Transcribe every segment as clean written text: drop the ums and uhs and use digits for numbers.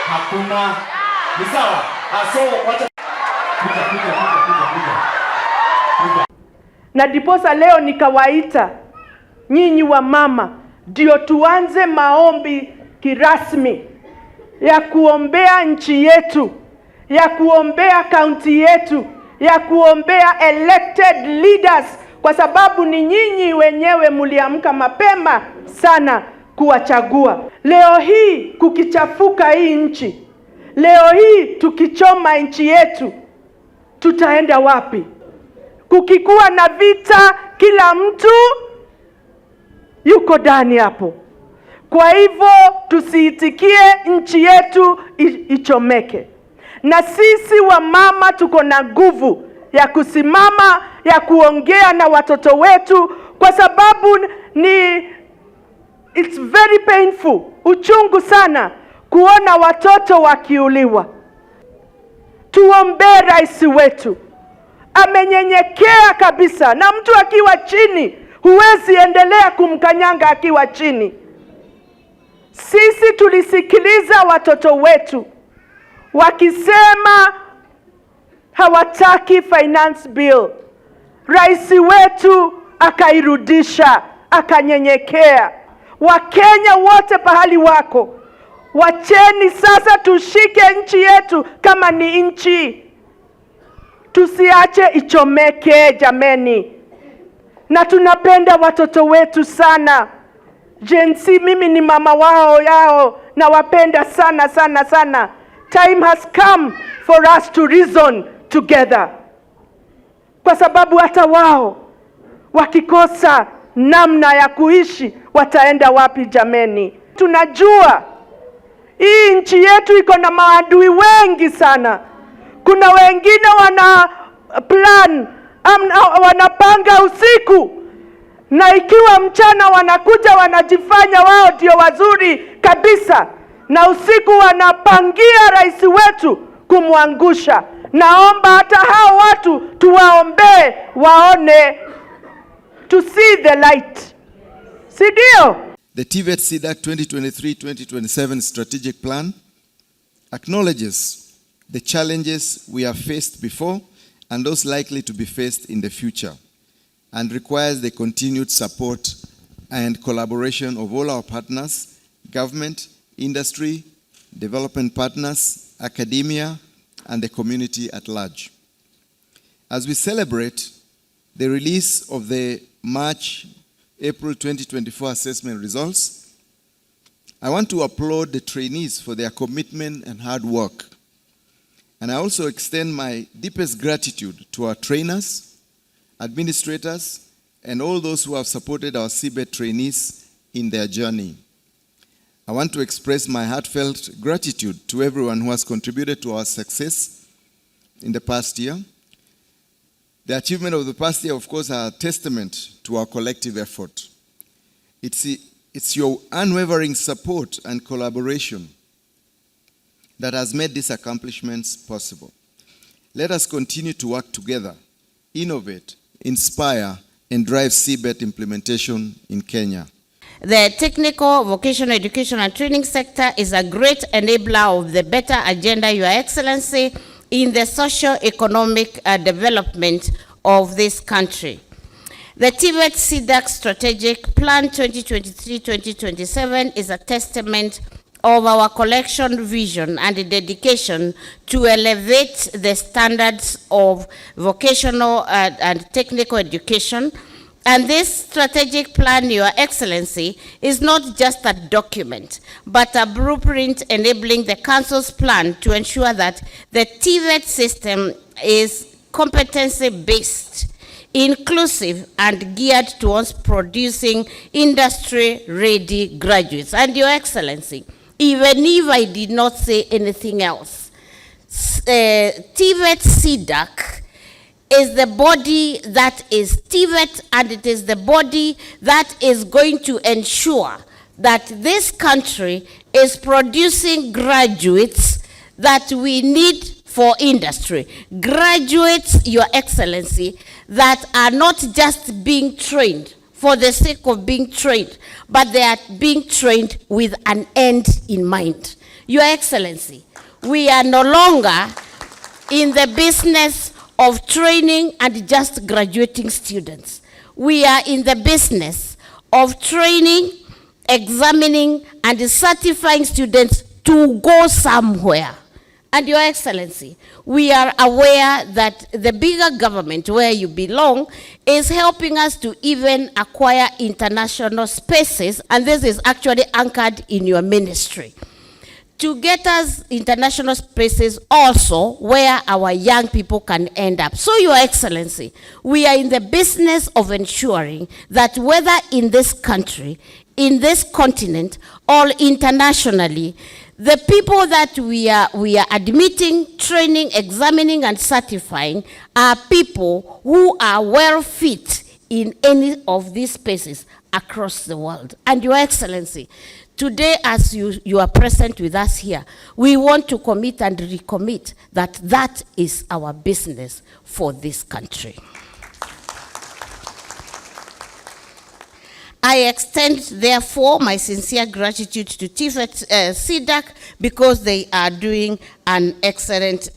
Hakuna. Ni sawa. So wacha na diposa leo nikawaita nyinyi wa mama ndio tuanze maombi kirasmi ya kuombea nchi yetu, ya kuombea kaunti yetu, ya kuombea elected leaders, kwa sababu ni nyinyi wenyewe mliamka mapema sana kuwachagua. Leo hii kukichafuka hii nchi, leo hii tukichoma nchi yetu, tutaenda wapi? Kukikuwa na vita, kila mtu yuko ndani hapo. Kwa hivyo tusiitikie nchi yetu ichomeke. Na sisi wa mama tuko na nguvu ya kusimama, ya kuongea na watoto wetu, kwa sababu it's very painful, uchungu sana kuona watoto wakiuliwa. Tuombee rais wetu. Amenyenyekea kabisa, na mtu akiwa chini huwezi endelea kumkanyanga akiwa chini. Sisi tulisikiliza watoto wetu wakisema hawataki finance bill. Rais wetu akairudisha, akanyenyekea. Wakenya wote pahali wako, wacheni sasa tushike nchi yetu kama ni nchi. Tusiache ichomeke jameni. Na tunapenda watoto wetu sana. Gen Z, mimi ni mama wao yao, na wapenda sana sana sana. Time has come for us to reason together. Kwa sababu hata wao wakikosa namna ya kuishi wataenda wapi jameni? Tunajua hii nchi yetu iko na maadui wengi sana. Kuna wengine wana plan, wanapanga usiku, na ikiwa mchana wanakuja wanajifanya wao ndio wazuri kabisa, na usiku wanapangia rais wetu kumwangusha. Naomba hata hao watu tuwaombee, waone, to see the light. Sidio? The TVET-SIDAC 2023-2027 strategic plan acknowledges the challenges we have faced before and those likely to be faced in the future, and requires the continued support and collaboration of all our partners, government, industry, development partners, academia, and the community at large. As we celebrate the release of the March-April 2024 assessment results, I want to applaud the trainees for their commitment and hard work. And I also extend my deepest gratitude to our trainers, administrators, and all those who have supported our CBET trainees in their journey. I want to express my heartfelt gratitude to everyone who has contributed to our success in the past year. The achievement of the past year, of course, are a testament to our collective effort. It's your unwavering support and collaboration that has made these accomplishments possible. Let us continue to work together, innovate, inspire, and drive CBET implementation in Kenya. The technical, vocational education and training sector is a great enabler of the better agenda, Your Excellency, in the socio-economic development of this country. The TVET-SIDAC Strategic Plan 2023-2027 is a testament of our collection vision and the dedication to elevate the standards of vocational and technical education. And this strategic plan, Your Excellency, is not just a document, but a blueprint enabling the Council's plan to ensure that the TVET system is competency-based, inclusive, and geared towards producing industry-ready graduates. And Your Excellency, even if I did not say anything else, TVET-SIDAC is the body that is TVET, and it is the body that is going to ensure that this country is producing graduates that we need for industry. Graduates, Your Excellency, that are not just being trained for the sake of being trained, but they are being trained with an end in mind. Your Excellency, we are no longer in the business of training and just graduating students. We are in the business of training, examining, and certifying students to go somewhere. And Your Excellency, we are aware that the bigger government where you belong is helping us to even acquire international spaces, and this is actually anchored in your ministry, to get us international spaces also where our young people can end up. So, Your Excellency, we are in the business of ensuring that whether in this country, in this continent, or internationally, the people that we are admitting, training, examining, and certifying are people who are well fit in any of these spaces across the world. And Your Excellency, today as you are present with us here, we want to commit and recommit that that is our business for this country. I extend, therefore, my sincere gratitude to TVET SIDAC because they are doing an excellent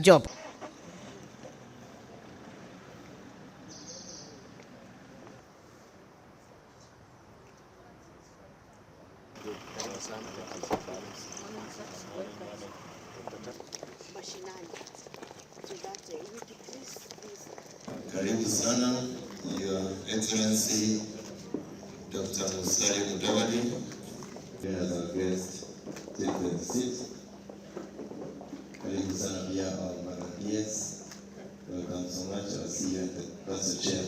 job. Karibu sana, Your Excellency, Dr. Musalia Mudavadi, as our guest, take the seat. Karibu sana pia our volunteers. Welcome so much. I'll see you in the council chair.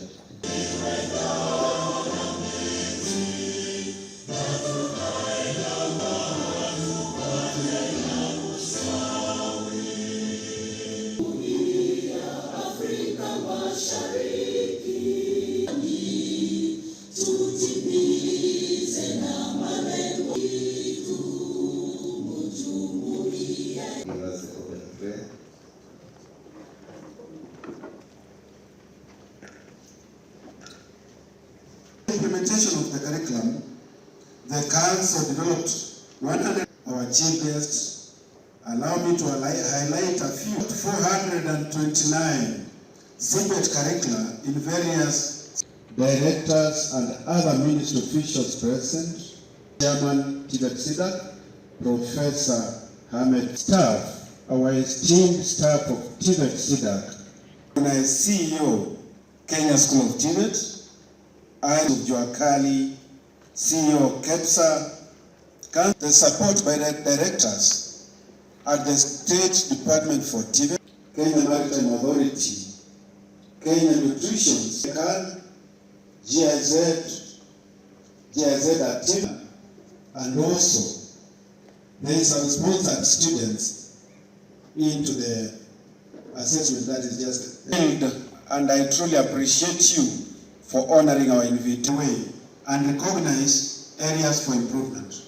Implementation of the curriculum, the council developed 100. Our chief guests, allow me to highlight a few. 429 CBET curricula in various directors and other ministry officials present. Chairman TVET SIDAC, Professor Hamed, staff, our esteemed staff of TVET SIDAC, and I CEO, Kenya School of TVET, I Juakali, CEO KEPSA, the support by the directors at the State Department for TVET, Kenya Maritime Authority, Kenya Nutrition, GIZ Activa, and also there is some sponsored students into the assessment that is just held, and I truly appreciate you for honoring our invitation and recognize areas for improvement.